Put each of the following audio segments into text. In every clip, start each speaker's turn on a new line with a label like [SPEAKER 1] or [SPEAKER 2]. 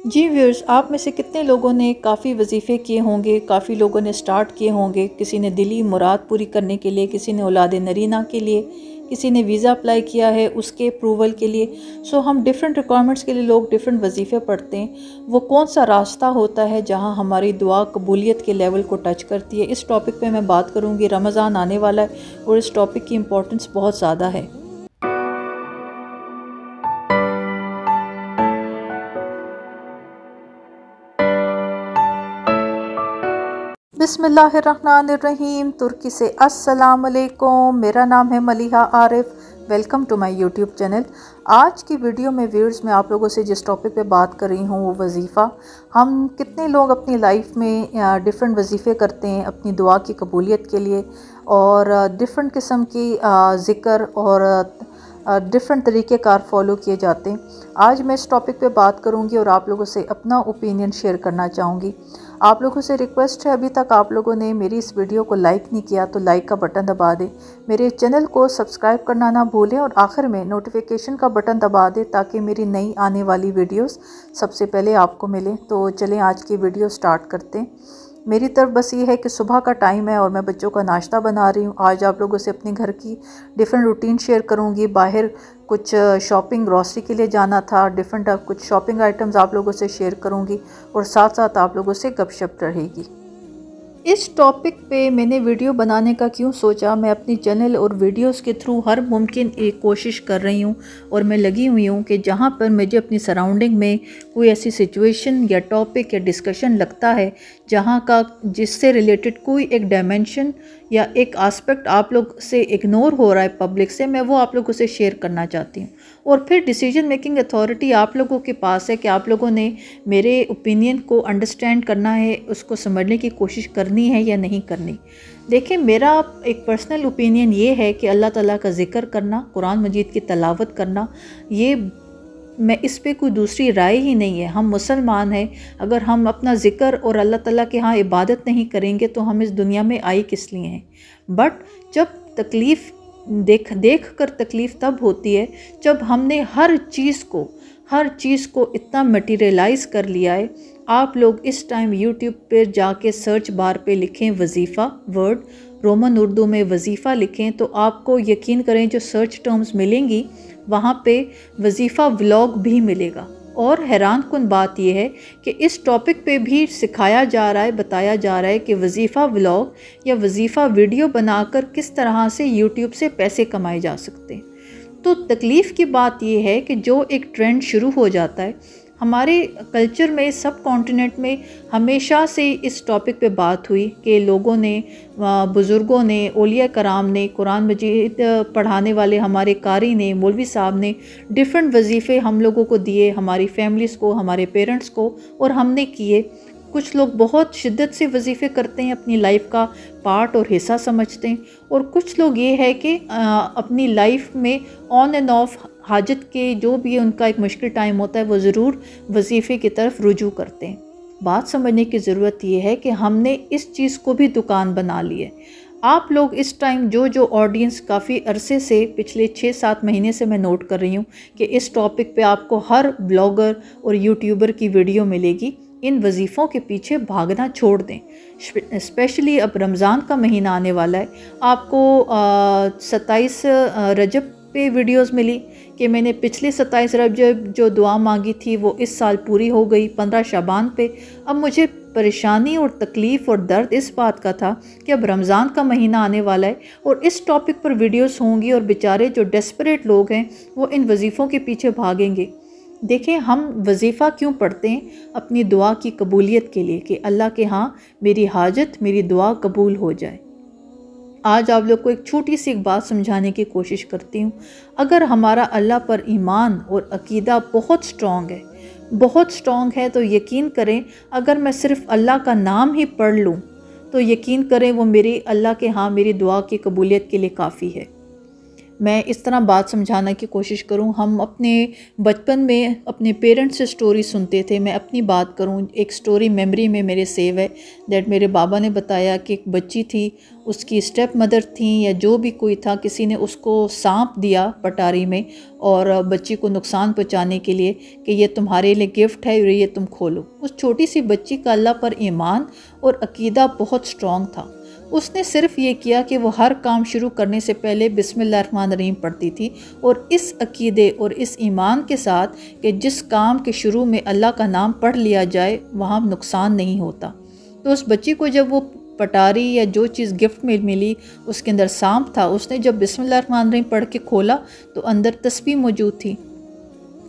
[SPEAKER 1] जी viewers, आप में से कितने लोगों ने काफ़ी वजीफ़े किए होंगे, काफ़ी लोगों ने स्टार्ट किए होंगे। किसी ने दिली मुराद पूरी करने के लिए, किसी ने औलाद नरीना के लिए, किसी ने वीज़ा अप्लाई किया है उसके अप्रूवल के लिए। सो हम डिफरेंट रिक्वायरमेंट्स के लिए लोग डिफरेंट वजीफ़े पढ़ते हैं। वो कौन सा रास्ता होता है जहां हमारी दुआ कबूलियत के लेवल को टच करती है, इस टॉपिक पे मैं बात करूंगी। रमज़ान आने वाला है और इस टॉपिक की इम्पोर्टेंस बहुत ज़्यादा है। बिस्मिल्लाहिर्रहमानिर्रहीम। तुर्की से अस्सलाम वालेकुम। मेरा नाम है Maliha Arif. Welcome to my YouTube channel. आज की वीडियो में व्यूअर्स मैं आप लोगों से जिस टॉपिक पे बात कर रही हूँ वो वजीफ़ा। हम कितने लोग अपनी लाइफ में डिफरेंट वजीफ़े करते हैं अपनी दुआ की कबूलियत के लिए, और डिफरेंट किस्म की ज़िक्र और डिफरेंट तरीक़ेकार फॉलो किए जाते हैं। आज मैं इस टॉपिक पे बात करूँगी और आप लोगों से अपना ओपिनियन शेयर करना चाहूँगी। आप लोगों से रिक्वेस्ट है, अभी तक आप लोगों ने मेरी इस वीडियो को लाइक नहीं किया तो लाइक का बटन दबा दें। मेरे चैनल को सब्सक्राइब करना ना भूलें और आखिर में नोटिफिकेशन का बटन दबा दें ताकि मेरी नई आने वाली वीडियोस सबसे पहले आपको मिलें। तो चलें आज की वीडियो स्टार्ट करते हैं। मेरी तरफ बस ये है कि सुबह का टाइम है और मैं बच्चों का नाश्ता बना रही हूँ। आज आप लोगों से अपने घर की डिफरेंट रूटीन शेयर करूँगी। बाहर कुछ शॉपिंग ग्रॉसरी के लिए जाना था, डिफरेंट कुछ शॉपिंग आइटम्स आप लोगों से शेयर करूँगी और साथ साथ आप लोगों से गपशप रहेगी। इस टॉपिक पे मैंने वीडियो बनाने का क्यों सोचा, मैं अपनी चैनल और वीडियोस के थ्रू हर मुमकिन एक कोशिश कर रही हूँ और मैं लगी हुई हूँ कि जहाँ पर मुझे अपनी सराउंडिंग में कोई ऐसी सिचुएशन या टॉपिक या डिस्कशन लगता है जहाँ का जिससे रिलेटेड कोई एक डायमेंशन या एक आस्पेक्ट आप लोग से इग्नोर हो रहा है पब्लिक से, मैं वो आप लोगों से शेयर करना चाहती हूँ। और फिर डिसीजन मेकिंग अथॉरिटी आप लोगों के पास है कि आप लोगों ने मेरे ओपिनियन को अंडरस्टैंड करना है, उसको समझने की कोशिश करनी है या नहीं करनी। देखिए, मेरा एक पर्सनल ओपिनियन ये है कि अल्लाह ताला का ज़िक्र करना, कुरान मजीद की तलावत करना, ये मैं इस पे कोई दूसरी राय ही नहीं है। हम मुसलमान हैं, अगर हम अपना ज़िक्र और अल्लाह ताला के यहाँ इबादत नहीं करेंगे तो हम इस दुनिया में आए किस लिए हैं। बट जब तकलीफ़ देख कर तकलीफ़ तब होती है जब हमने हर चीज़ को इतना मटीरियलाइज़ कर लिया है। आप लोग इस टाइम यूट्यूब पर जाके सर्च बार पे लिखें वजीफ़ा, वर्ड रोमन उर्दू में वजीफ़ा लिखें तो आपको यकीन करें जो सर्च टर्म्स मिलेंगी वहाँ पे वजीफ़ा व्लॉग भी मिलेगा। और हैरान कुन बात यह है कि इस टॉपिक पे भी सिखाया जा रहा है, बताया जा रहा है कि वजीफ़ा व्लॉग या वजीफ़ा वीडियो बनाकर किस तरह से यूट्यूब से पैसे कमाए जा सकते हैं। तो तकलीफ़ की बात यह है कि जो एक ट्रेंड शुरू हो जाता है हमारे कल्चर में, सब कॉन्टिनेंट में हमेशा से इस टॉपिक पे बात हुई कि लोगों ने, बुज़ुर्गों ने, औलिया कराम ने, कुरान मजीद पढ़ाने वाले हमारे कारी ने, मौलवी साहब ने डिफरेंट वजीफ़े हम लोगों को दिए, हमारी फैमिलीज़ को, हमारे पेरेंट्स को, और हमने किए। कुछ लोग बहुत शिद्दत से वजीफ़े करते हैं, अपनी लाइफ का पार्ट और हिस्सा समझते हैं, और कुछ लोग ये है कि अपनी लाइफ में ऑन एंड ऑफ हाजत के जो भी उनका एक मुश्किल टाइम होता है वो ज़रूर वजीफ़े की तरफ रुजू करते हैं। बात समझने की ज़रूरत यह है कि हमने इस चीज़ को भी दुकान बना ली है। आप लोग इस टाइम जो ऑडियंस काफ़ी अरसे से, पिछले 6-7 महीने से मैं नोट कर रही हूँ कि इस टॉपिक पे आपको हर ब्लॉगर और यूट्यूबर की वीडियो मिलेगी। इन वजीफ़ों के पीछे भागना छोड़ दें। स्पेशली अब रमज़ान का महीना आने वाला है। आपको 27 रजब पे वीडियोस मिली कि मैंने पिछले 27 रजब जो दुआ मांगी थी वो इस साल पूरी हो गई। 15 शाबान पे अब मुझे परेशानी और तकलीफ़ और दर्द इस बात का था कि अब रमज़ान का महीना आने वाला है और इस टॉपिक पर वीडियोस होंगी और बेचारे जो डेस्परेट लोग हैं वो इन वजीफ़ों के पीछे भागेंगे। देखें, हम वजीफ़ा क्यों पढ़ते हैं? अपनी दुआ की कबूलियत के लिए कि अल्लाह के यहाँ मेरी हाजत, मेरी दुआ कबूल हो जाए। आज आप लोग को एक छोटी सी एक बात समझाने की कोशिश करती हूँ। अगर हमारा अल्लाह पर ईमान और अकीदा बहुत स्ट्रॉन्ग है तो यकीन करें, अगर मैं सिर्फ़ अल्लाह का नाम ही पढ़ लूँ तो यकीन करें वो मेरी अल्लाह के यहाँ मेरी दुआ की कबूलियत के लिए काफ़ी है। मैं इस तरह बात समझाने की कोशिश करूं। हम अपने बचपन में अपने पेरेंट्स से स्टोरी सुनते थे। मैं अपनी बात करूं, एक स्टोरी मेमोरी में मेरे सेव है दैट मेरे बाबा ने बताया कि एक बच्ची थी, उसकी स्टेप मदर थी या जो भी कोई था, किसी ने उसको सांप दिया पटारी में और बच्ची को नुकसान पहुंचाने के लिए कि ये तुम्हारे लिए गिफ्ट है और ये तुम खोलो। उस छोटी सी बच्ची का अल्लाह पर ईमान और अकीदा बहुत स्ट्रॉन्ग था। उसने सिर्फ ये किया कि वो हर काम शुरू करने से पहले बिस्मिल्लाहिर्रहमानिर्रहीम पढ़ती थी और इस अकीदे और इस ईमान के साथ कि जिस काम के शुरू में अल्लाह का नाम पढ़ लिया जाए वहाँ नुकसान नहीं होता। तो उस बच्ची को जब वो पटारी या जो चीज़ गिफ्ट में मिली उसके अंदर सांप था, उसने जब बिस्मिल्लाहिर्रहमानिर्रहीम पढ़ के खोला तो अंदर तस्बीह मौजूद थी,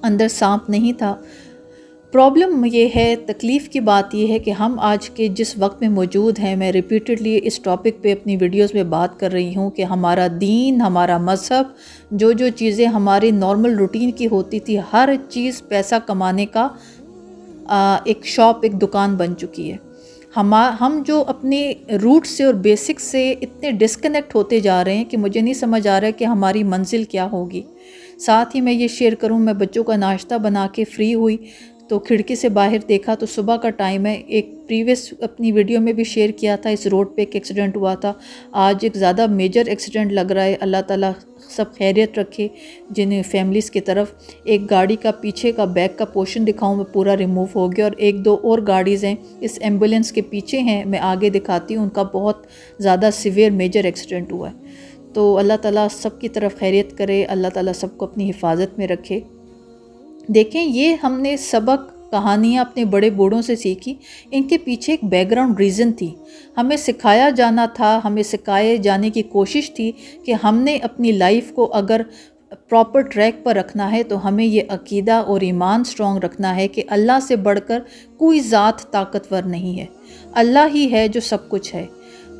[SPEAKER 1] अंदर सांप नहीं था। प्रॉब्लम ये है, तकलीफ़ की बात यह है कि हम आज के जिस वक्त में मौजूद हैं, मैं रिपीटेडली इस टॉपिक पे अपनी वीडियोस में बात कर रही हूँ कि हमारा दीन, हमारा मज़हब, जो चीज़ें हमारी नॉर्मल रूटीन की होती थी, हर चीज़ पैसा कमाने का एक शॉप, एक दुकान बन चुकी है। हम जो अपने रूट से और बेसिक से इतने डिस्कनेक्ट होते जा रहे हैं कि मुझे नहीं समझ आ रहा है कि हमारी मंजिल क्या होगी। साथ ही मैं ये शेयर करूँ, मैं बच्चों का नाश्ता बना के फ्री हुई तो खिड़की से बाहर देखा तो सुबह का टाइम है। एक प्रीवियस अपनी वीडियो में भी शेयर किया था, इस रोड पे एक एक्सीडेंट हुआ था। आज एक ज़्यादा मेजर एक्सीडेंट लग रहा है। अल्लाह ताला सब खैरियत रखे जिन फैमिलीज़ की तरफ। एक गाड़ी का पीछे का बैक का पोर्शन दिखाऊं मैं, पूरा रिमूव हो गया और एक दो और गाड़ीज़ हैं इस एम्बुलेंस के पीछे हैं, मैं आगे दिखाती हूँ, उनका बहुत ज़्यादा सीवियर मेजर एक्सीडेंट हुआ है। तो अल्लाह ताला सब की तरफ खैरियत करे, अल्लाह ताला सबको अपनी हिफाजत में रखे। देखें, ये हमने सबक, कहानियाँ अपने बड़े बूढ़ों से सीखी, इनके पीछे एक बैकग्राउंड रीज़न थी। हमें सिखाया जाना था, हमें सिखाए जाने की कोशिश थी कि हमने अपनी लाइफ को अगर प्रॉपर ट्रैक पर रखना है तो हमें ये अकीदा और ईमान स्ट्रॉन्ग रखना है कि अल्लाह से बढ़कर कोई ज़ात ताकतवर नहीं है, अल्लाह ही है जो सब कुछ है।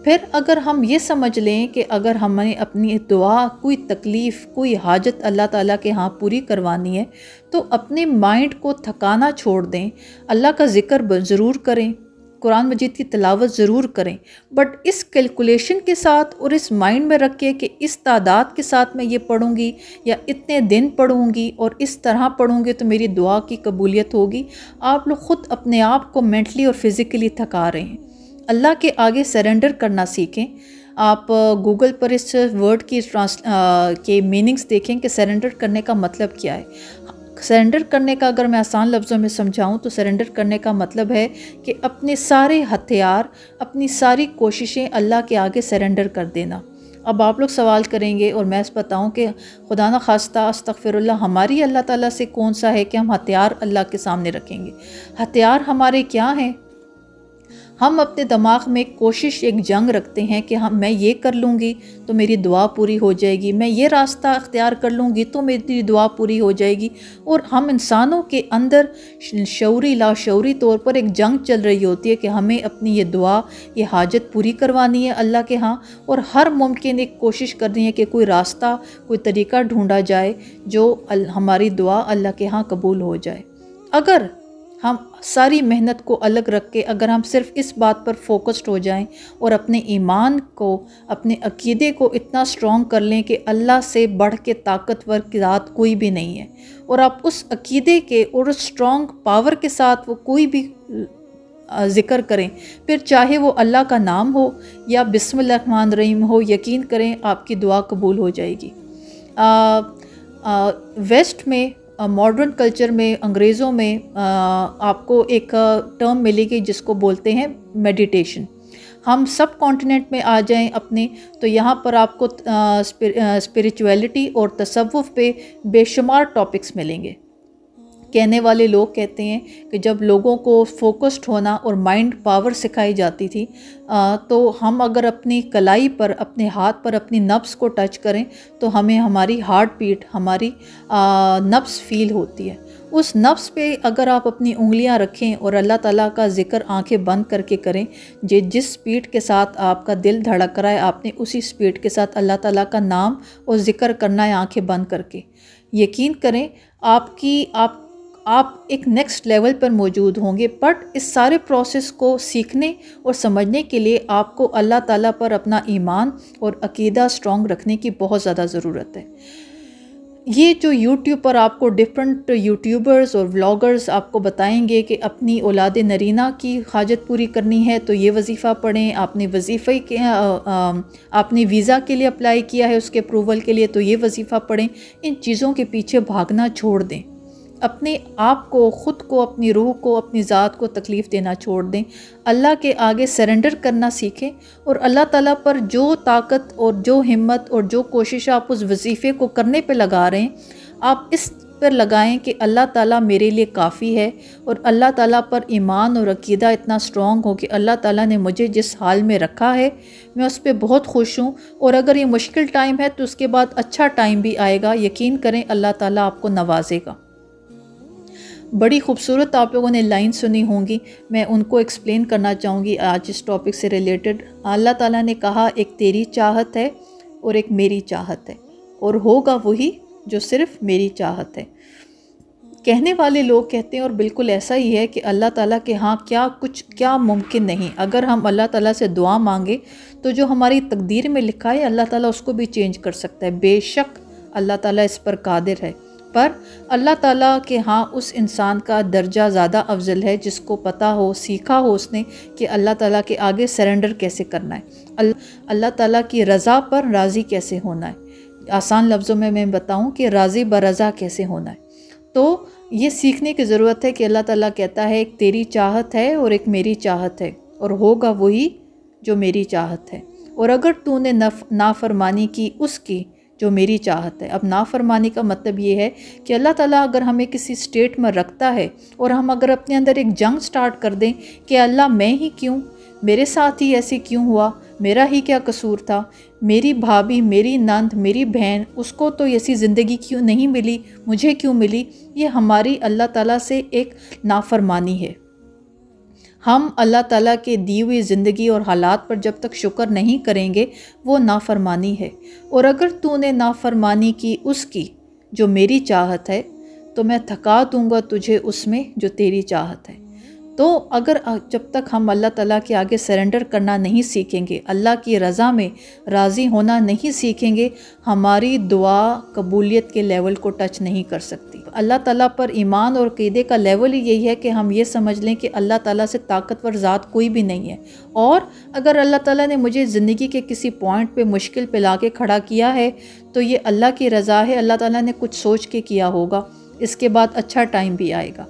[SPEAKER 1] फिर अगर हम ये समझ लें कि अगर हमें अपनी दुआ, कोई तकलीफ़, कोई हाजत अल्लाह ताला के यहाँ पूरी करवानी है तो अपने माइंड को थकाना छोड़ दें, अल्लाह का ज़िक्र ज़रूर करें, कुरान मजीद की तिलावत ज़रूर करें, बट इस कैलकुलेशन के साथ और इस माइंड में रख के कि इस तादाद के साथ मैं ये पढ़ूँगी या इतने दिन पढ़ूँगी और इस तरह पढ़ूँगी तो मेरी दुआ की कबूलियत होगी। आप लोग ख़ुद अपने आप को मेंटली और फिज़िकली थका रहे हैं। अल्लाह के आगे सरेंडर करना सीखें। आप गूगल पर इस वर्ड की के मीनिंग्स देखें कि सरेंडर करने का मतलब क्या है। सरेंडर करने का अगर मैं आसान लफ्ज़ों में समझाऊं तो सरेंडर करने का मतलब है कि अपने सारे हथियार, अपनी सारी कोशिशें अल्लाह के आगे सरेंडर कर देना। अब आप लोग सवाल करेंगे और मैं बताऊं कि खुदा न खास्ता अस्तगफिरुल्लाह, हमारी अल्लाह ताला से कौन सा है कि हम हथियार अल्लाह के सामने रखेंगे। हथियार हमारे क्या हैं? हम अपने दिमाग में कोशिश, एक जंग रखते हैं कि मैं ये कर लूँगी तो मेरी दुआ पूरी हो जाएगी, मैं ये रास्ता अख्तियार कर लूँगी तो मेरी दुआ पूरी हो जाएगी। और हम इंसानों के अंदर शऊरी लाशऊरी तौर पर एक जंग चल रही होती है कि हमें अपनी ये दुआ, ये हाजत पूरी करवानी है अल्लाह के यहाँ, और हर मुमकिन एक कोशिश करनी है कि कोई रास्ता, कोई तरीका ढूंढा जाए जो हमारी दुआ अल्लाह के यहाँ कबूल हो जाए। अगर हम सारी मेहनत को अलग रख के अगर हम सिर्फ इस बात पर फोकस्ड हो जाएं और अपने ईमान को, अपने अकीदे को इतना स्ट्रॉन्ग कर लें कि अल्लाह से बढ़ के ताकतवर की ज़ात कोई भी नहीं है, और आप उस अकीदे के और उस स्ट्रॉन्ग पावर के साथ वो कोई भी ज़िक्र करें, फिर चाहे वो अल्लाह का नाम हो या बिस्मिल्लाहिर्रहमानिर्रहीम हो, यकीन करें आपकी दुआ कबूल हो जाएगी। वेस्ट में, मॉडर्न कल्चर में, अंग्रेज़ों में आपको एक टर्म मिलेगी जिसको बोलते हैं मेडिटेशन। हम सब कॉन्टिनेंट में आ जाएं अपने, तो यहाँ पर आपको स्पिरिचुअलिटी और तसव्वुफ़ पे बेशुमार टॉपिक्स मिलेंगे। कहने वाले लोग कहते हैं कि जब लोगों को फोकस्ड होना और माइंड पावर सिखाई जाती थी तो हम अगर अपनी कलाई पर, अपने हाथ पर अपनी नब्स को टच करें तो हमें हमारी हार्ट बीट, हमारी नब्स फील होती है। उस नब्स पे अगर आप अपनी उंगलियां रखें और अल्लाह ताला का ज़िक्र आंखें बंद करके करें, जिस स्पीड के साथ आपका दिल धड़क रहा है, आपने उसी स्पीड के साथ अल्लाह ताला का नाम और ज़िक्र करना है आंखें बंद करके। यकीन करें आप एक नेक्स्ट लेवल पर मौजूद होंगे। बट इस सारे प्रोसेस को सीखने और समझने के लिए आपको अल्लाह ताला पर अपना ईमान और अकीदा स्ट्रॉन्ग रखने की बहुत ज़्यादा ज़रूरत है। ये जो यूट्यूब पर आपको डिफरेंट यूट्यूबर्स और व्लॉगर्स आपको बताएंगे कि अपनी औलाद नरीना की हाजत पूरी करनी है तो ये वजीफ़ा पढ़ें, आपने वजीफ़े के आपने वीज़ा के लिए अप्लाई किया है उसके अप्रूवल के लिए तो ये वजीफ़ा पढ़ें। इन चीज़ों के पीछे भागना छोड़ दें। अपने आप को, ख़ुद को, अपनी रूह को, अपनी ज़ात को तकलीफ़ देना छोड़ दें। अल्लाह के आगे सरेंडर करना सीखें और अल्लाह ताला पर जो ताकत और जो हिम्मत और जो कोशिश आप उस वजीफ़े को करने पे लगा रहे हैं, आप इस पर लगाएं कि अल्लाह ताला मेरे लिए काफ़ी है और अल्लाह ताला पर ईमान और अकीदा इतना स्ट्रॉन्ग हो कि अल्लाह ताला ने मुझे जिस हाल में रखा है मैं उस पर बहुत खुश हूँ। और अगर ये मुश्किल टाइम है तो उसके बाद अच्छा टाइम भी आएगा। यकीन करें अल्लाह ताला आपको नवाजेगा। बड़ी खूबसूरत आप लोगों ने लाइन सुनी होंगी, मैं उनको एक्सप्लेन करना चाहूँगी आज इस टॉपिक से रिलेटेड। अल्लाह ताला ने कहा एक तेरी चाहत है और एक मेरी चाहत है और होगा वही जो सिर्फ मेरी चाहत है। कहने वाले लोग कहते हैं और बिल्कुल ऐसा ही है कि अल्लाह ताला के हाँ क्या मुमकिन नहीं। अगर हम अल्लाह ताला से दुआ मांगे तो जो हमारी तकदीर में लिखा है अल्लाह ताला उसको भी चेंज कर सकता है। बेशक अल्लाह ताला इस पर कादिर है, पर अल्लाह ताला के हाँ उस इंसान का दर्जा ज़्यादा अफजल है जिसको पता हो, सीखा हो उसने कि अल्लाह ताला के आगे सरेंडर कैसे करना है, अल्लाह ताला की रज़ा पर राज़ी कैसे होना है। आसान लफ्ज़ों में मैं बताऊं कि राज़ी बरज़ा कैसे होना है। तो ये सीखने की ज़रूरत है कि अल्लाह ताला कहता है एक तेरी चाहत है और एक मेरी चाहत है और होगा वही जो मेरी चाहत है। और अगर तूने नाफरमानी की उसकी जो मेरी चाहत है। अब नाफरमानी का मतलब ये है कि अल्लाह ताला अगर हमें किसी स्टेट में रखता है और हम अगर अपने अंदर एक जंग स्टार्ट कर दें कि अल्लाह मैं ही क्यों, मेरे साथ ही ऐसे क्यों हुआ, मेरा ही क्या कसूर था, मेरी भाभी, मेरी नंद, मेरी बहन, उसको तो ऐसी ज़िंदगी क्यों नहीं मिली, मुझे क्यों मिली। ये हमारी अल्लाह ताला से एक नाफरमानी है। हम अल्लाह ताला के दी हुई ज़िंदगी और हालात पर जब तक शुक्र नहीं करेंगे वो नाफरमानी है। और अगर तूने नाफरमानी की उसकी जो मेरी चाहत है तो मैं थका दूंगा तुझे उसमें जो तेरी चाहत है। तो अगर जब तक हम अल्लाह ताला के आगे सरेंडर करना नहीं सीखेंगे, अल्लाह की रज़ा में राज़ी होना नहीं सीखेंगे, हमारी दुआ कबूलियत के लेवल को टच नहीं कर सकती। अल्लाह ताला पर ईमान और अक़ीदे का लेवल ही यही है कि हम ये समझ लें कि अल्लाह ताला से ताकतवर ज़ात कोई भी नहीं है। और अगर अल्लाह ताला ने मुझे ज़िंदगी के किसी पॉइंट पे मुश्किल पे ला के खड़ा किया है तो ये अल्लाह की रज़ा है, अल्लाह ताला ने कुछ सोच के किया होगा, इसके बाद अच्छा टाइम भी आएगा।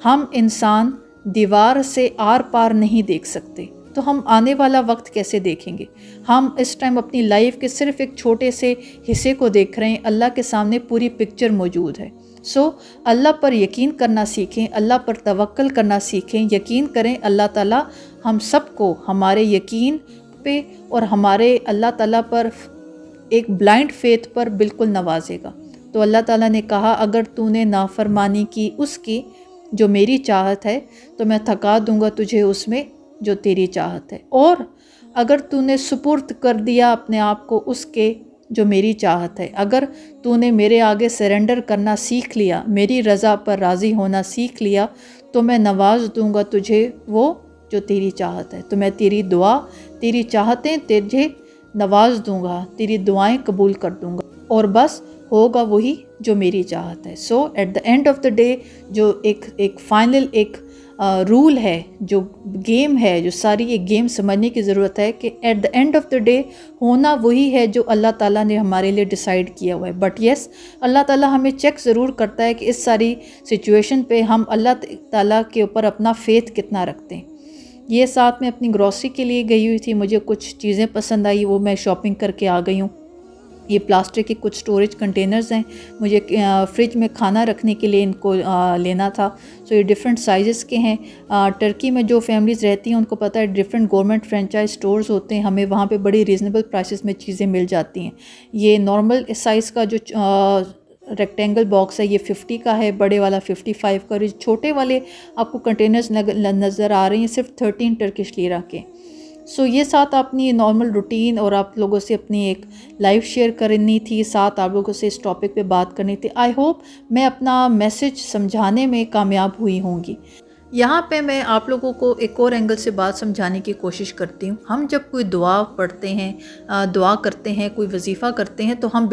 [SPEAKER 1] हम इंसान दीवार से आर पार नहीं देख सकते तो हम आने वाला वक्त कैसे देखेंगे। हम इस टाइम अपनी लाइफ के सिर्फ एक छोटे से हिस्से को देख रहे हैं, अल्लाह के सामने पूरी पिक्चर मौजूद है। सो अल्लाह पर यकीन करना सीखें, अल्लाह पर तवक्ल करना सीखें। यकीन करें अल्लाह ताला हम सबको हमारे यकीन पे और हमारे अल्लाह ताला पर एक ब्लाइंड फेथ पर बिल्कुल नवाजेगा। तो अल्लाह ताला ने कहा अगर तूने नाफरमानी की उसकी जो मेरी चाहत है तो मैं थका दूंगा तुझे उसमें जो तेरी चाहत है। और अगर तूने सुपुर्द कर दिया अपने आप को उसके जो मेरी चाहत है, अगर तूने मेरे आगे सरेंडर करना सीख लिया, मेरी रज़ा पर राज़ी होना सीख लिया, तो मैं नवाज दूंगा तुझे वो जो तेरी चाहत है। तो मैं तेरी दुआ, तेरी चाहतें तुझे नवाज दूंगा, तेरी दुआएं कबूल कर दूंगा और बस होगा वही जो मेरी चाहत है। So at the end of the day जो एक फाइनल एक रूल है, जो गेम है, जो सारी एक गेम समझने की ज़रूरत है कि eight the end of the day होना वही है जो अल्लाह ताला ने हमारे लिए डिसाइड किया हुआ है। बट येस, अल्लाह ताला हमें चेक ज़रूर करता है कि इस सारी सिचुएशन पे हम अल्लाह ताला के ऊपर अपना फेथ कितना रखते हैं। ये साथ में अपनी ग्रॉसरी के लिए गई हुई थी, मुझे कुछ चीज़ें पसंद आई, वो मैं शॉपिंग करके आ गई हूँ। ये प्लास्टिक के कुछ स्टोरेज कंटेनर्स हैं, मुझे फ्रिज में खाना रखने के लिए इनको लेना था। सो ये डिफरेंट साइज़ के हैं। टर्की में जो फैमिलीज़ रहती हैं उनको पता है डिफरेंट गवर्नमेंट फ्रेंचाइज स्टोर्स होते हैं, हमें वहाँ पे बड़ी रीज़नेबल प्राइसेस में चीज़ें मिल जाती हैं। ये नॉर्मल साइज़ का जो रेक्टेंगल बॉक्स है ये 50 का है, बड़े वाला 55 का, और छोटे वाले आपको कंटेनर्स नज़र आ रहे हैं सिर्फ 13 टर्किश लीरा के। सो ये साथ अपनी नॉर्मल रूटीन और आप लोगों से अपनी एक लाइफ शेयर करनी थी, साथ आप लोगों से इस टॉपिक पे बात करनी थी। आई होप मैं अपना मैसेज समझाने में कामयाब हुई होंगी। यहाँ पे मैं आप लोगों को एक और एंगल से बात समझाने की कोशिश करती हूँ। हम जब कोई दुआ पढ़ते हैं, दुआ करते हैं, कोई वजीफ़ा करते हैं, तो हम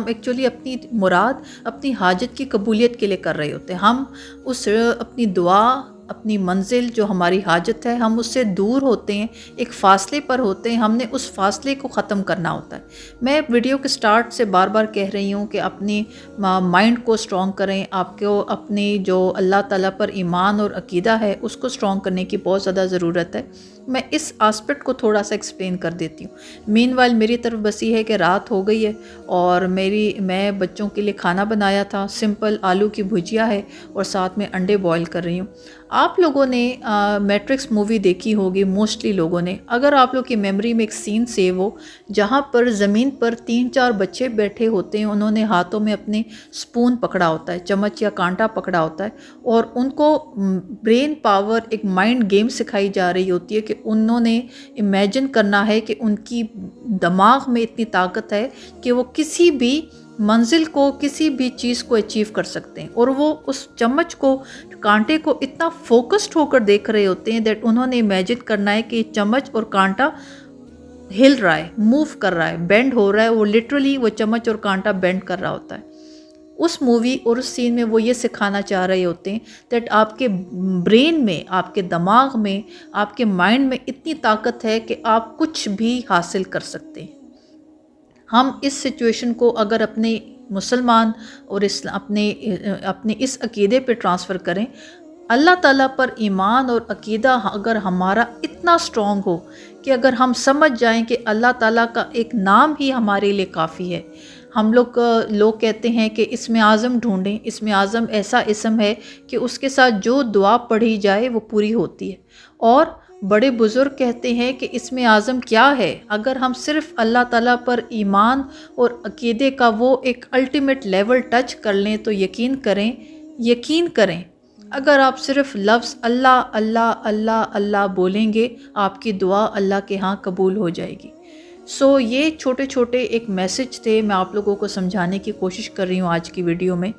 [SPEAKER 1] एक्चुअली अपनी मुराद, अपनी हाजत की कबूलियत के लिए कर रहे होते हैं। हम उस अपनी दुआ, अपनी मंजिल जो हमारी हाजत है, हम उससे दूर होते हैं, एक फ़ासले पर होते हैं, हमने उस फ़ासले को ख़त्म करना होता है। मैं वीडियो के स्टार्ट से बार बार कह रही हूँ कि अपनी माइंड को स्ट्रॉन्ग करें, आपको अपनी जो अल्लाह ताला पर ईमान और अकीदा है उसको स्ट्रॉन्ग करने की बहुत ज़्यादा ज़रूरत है। मैं इस आस्पेक्ट को थोड़ा सा एक्सप्लेन कर देती हूँ। मीनवाइल मेरी तरफ बस ये है कि रात हो गई है और मैं बच्चों के लिए खाना बनाया था, सिंपल आलू की भुजिया है और साथ में अंडे बॉईल कर रही हूँ। आप लोगों ने मैट्रिक्स मूवी देखी होगी, मोस्टली लोगों ने। अगर आप लोग की मेमोरी में एक सीन सेव हो जहाँ पर ज़मीन पर 3-4 बच्चे बैठे होते हैं, उन्होंने हाथों में अपने स्पून पकड़ा होता है, चम्मच या कांटा पकड़ा होता है, और उनको ब्रेन पावर, एक माइंड गेम सिखाई जा रही होती है कि उन्होंने इमेजिन करना है कि उनकी दिमाग में इतनी ताकत है कि वो किसी भी मंजिल को, किसी भी चीज़ को अचीव कर सकते हैं। और वो उस चम्मच को, कांटे को इतना फोकस्ड होकर देख रहे होते हैं दैट उन्होंने इमेजिन करना है कि चम्मच और कांटा हिल रहा है, मूव कर रहा है, बेंड हो रहा है। वो लिटरली वो चम्मच और कांटा बेंड कर रहा होता है। उस मूवी और उस सीन में वो ये सिखाना चाह रहे होते हैं दैट आपके ब्रेन में, आपके दिमाग में, आपके माइंड में इतनी ताकत है कि आप कुछ भी हासिल कर सकते हैं। हम इस सिचुएशन को अगर अपने मुसलमान और अपने इस अकीदे पे ट्रांसफ़र करें, अल्लाह ताला पर ईमान और अकीदा अगर हमारा इतना स्ट्रॉन्ग हो कि अगर हम समझ जाएं कि अल्लाह ताला का एक नाम ही हमारे लिए काफ़ी है। हम लोग कहते हैं कि इसमें आज़म ढूंढें। इसमें आज़म ऐसा इसम है कि उसके साथ जो दुआ पढ़ी जाए वो पूरी होती है। और बड़े बुज़ुर्ग कहते हैं कि इसमें आज़म क्या है, अगर हम सिर्फ़ अल्लाह ताला पर ईमान और अकीदे का वो एक अल्टीमेट लेवल टच कर लें तो यकीन करें अगर आप सिर्फ लफ्ज़ अल्लाह अल्लाह अल्लाह अल्लाह बोलेंगे, आपकी दुआ अल्लाह के यहाँ कबूल हो जाएगी। सो ये छोटे छोटे एक मैसेज थे, मैं आप लोगों को समझाने की कोशिश कर रही हूँ आज की वीडियो में।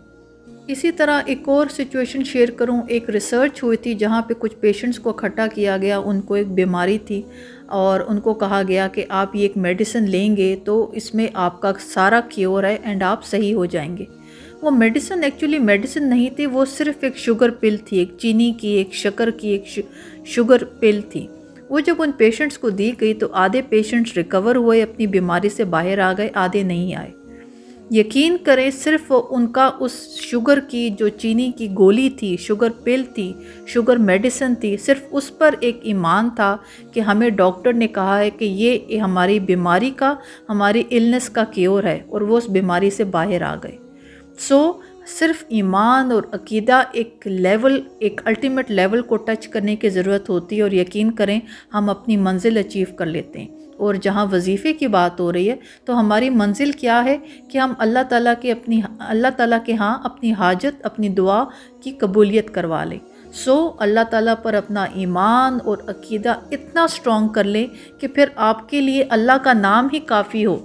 [SPEAKER 1] इसी तरह एक और सिचुएशन शेयर करूं। एक रिसर्च हुई थी जहां पे कुछ पेशेंट्स को इकट्ठा किया गया, उनको एक बीमारी थी और उनको कहा गया कि आप ये एक मेडिसिन लेंगे तो इसमें आपका सारा क्योर है एंड आप सही हो जाएंगे। वो मेडिसिन एक्चुअली मेडिसिन नहीं थी, वो सिर्फ एक शुगर पिल थी, एक चीनी की, एक शक्कर की एक शुगर पिल थी। वो जब उन पेशेंट्स को दी गई तो आधे पेशेंट्स रिकवर हुए, अपनी बीमारी से बाहर आ गए, आधे नहीं आए। यकीन करें सिर्फ उनका उस शुगर की, जो चीनी की गोली थी, शुगर पिल थी, शुगर मेडिसिन थी, सिर्फ उस पर एक ईमान था कि हमें डॉक्टर ने कहा है कि ये हमारी बीमारी का, हमारी इलनेस का क्योर है, और वो उस बीमारी से बाहर आ गए। सो सिर्फ ईमान और अकीदा एक लेवल, एक अल्टीमेट लेवल को टच करने की ज़रूरत होती है और यकीन करें हम अपनी मंजिल अचीव कर लेते हैं। और जहाँ वजीफ़े की बात हो रही है तो हमारी मंजिल क्या है कि हम अल्लाह ताला के यहाँ अपनी हाजत, अपनी दुआ की कबूलियत करवा लें। सो अल्लाह ताला पर अपना ईमान और अकीदा इतना स्ट्रॉन्ग कर लें कि फिर आपके लिए अल्लाह का नाम ही काफ़ी हो।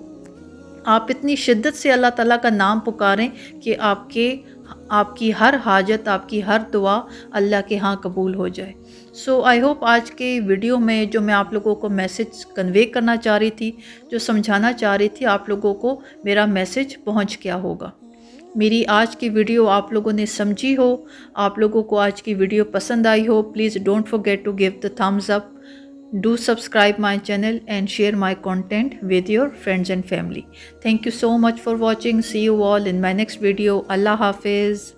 [SPEAKER 1] आप इतनी शिद्दत से अल्लाह ताला का नाम पुकारें कि आपकी हर हाजत, आपकी हर दुआ अल्लाह के यहाँ कबूल हो जाए। सो आई होप आज के वीडियो में जो मैं आप लोगों को मैसेज कन्वे करना चाह रही थी, जो समझाना चाह रही थी, आप लोगों को मेरा मैसेज पहुँच गया होगा। मेरी आज की वीडियो आप लोगों ने समझी हो, आप लोगों को आज की वीडियो पसंद आई हो, please don't forget to give the thumbs up. Do subscribe my channel and share my content with your friends and family. Thank you so much for watching. See you all in my next video. Allah Hafiz.